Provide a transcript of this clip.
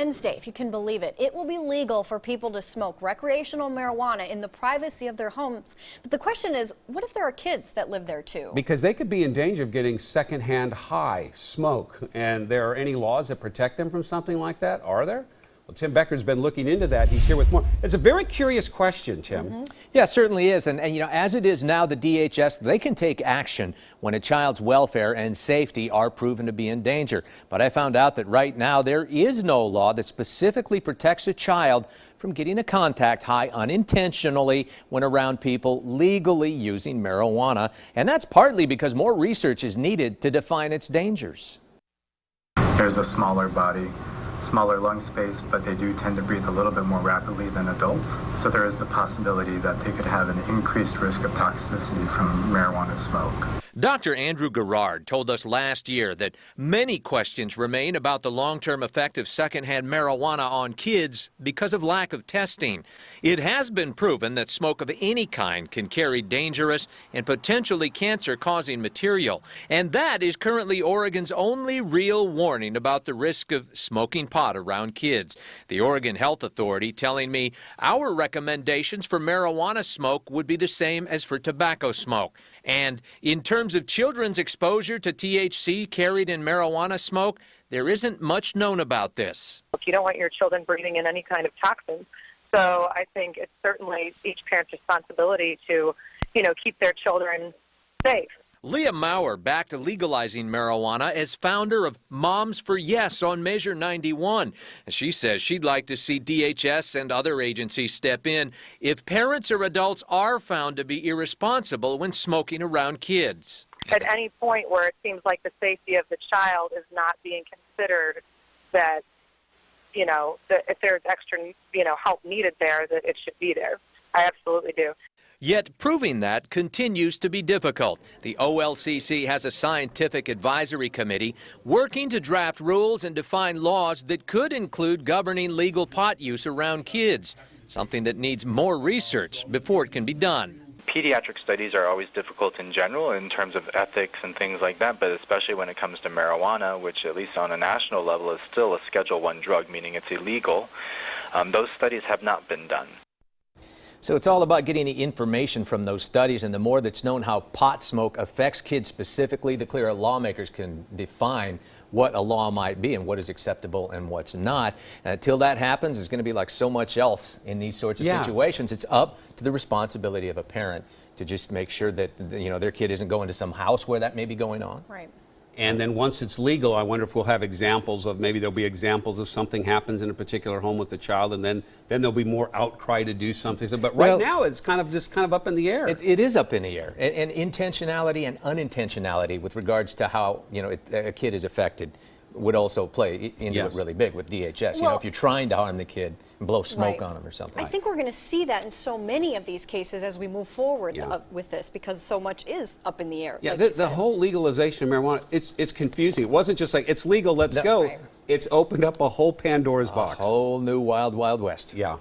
Wednesday, if you can believe it, it will be legal for people to smoke recreational marijuana in the privacy of their homes. But the question is, what if there are kids that live there too? Because they could be in danger of getting secondhand high smoke. And there are any laws that protect them from something like that? Are there? Well, Tim Becker's been looking into that. He's here with more. It's a very curious question, Tim. Yeah, it certainly is. And, you know, as it is now, the DHS, they can take action when a child's welfare and safety are proven to be in danger. But I found out that right now there is no law that specifically protects a child from getting a contact high unintentionally when around people legally using marijuana. And that's partly because more research is needed to define its dangers. There's a smaller body, smaller lung space, but they do tend to breathe a little bit more rapidly than adults. So there is the possibility that they could have an increased risk of toxicity from marijuana smoke. Dr. Andrew Garrard told us last year that many questions remain about the long-term effect of secondhand marijuana on kids because of lack of testing. It has been proven that smoke of any kind can carry dangerous and potentially cancer-causing material. And that is currently Oregon's only real warning about the risk of smoking pot around kids. The Oregon Health Authority telling me our recommendations for marijuana smoke would be the same as for tobacco smoke. And in terms of children's exposure to THC carried in marijuana smoke, there isn't much known about this. You don't want your children breathing in any kind of toxins. So I think it's certainly each parent's responsibility to, keep their children safe. Leah Maurer back to legalizing marijuana as founder of Moms for Yes on Measure 91. She says she'd like to see DHS and other agencies step in if parents or adults are found to be irresponsible when smoking around kids. At any point where it seems like the safety of the child is not being considered, that, that if there's extra, help needed there, that it should be there. I absolutely do. Yet proving that continues to be difficult. The OLCC has a scientific advisory committee working to draft rules and define laws that could include governing legal pot use around kids, something that needs more research before it can be done. Pediatric studies are always difficult in general in terms of ethics and things like that, but especially when it comes to marijuana, which at least on a national level is still a Schedule I drug, meaning it's illegal. Those studies have not been done. So it's all about getting the information from those studies, and the more that's known how pot smoke affects kids specifically, the clearer lawmakers can define what a law might be and what is acceptable and what's not. Until that happens, it's going to be like so much else in these sorts of situations. It's up to the responsibility of a parent to just make sure that their kid isn't going to some house where that may be going on. Right. And then once it's legal, I wonder if we'll have examples of, maybe there'll be examples of something happens in a particular home with the child, and then there'll be more outcry to do something. But right now, it's kind of up in the air. It is up in the air, and intentionality and unintentionality with regards to how a kid is affected would also play into it really big with DHS. Well, if you're trying to harm the kid and blow smoke on them or something. I think we're going to see that in so many of these cases as we move forward with this, because so much is up in the air. Yeah, like the whole legalization of marijuana, it's confusing. It wasn't just like, it's legal, let's go. Right. It's opened up a whole Pandora's box. A whole new wild, wild west. Yeah.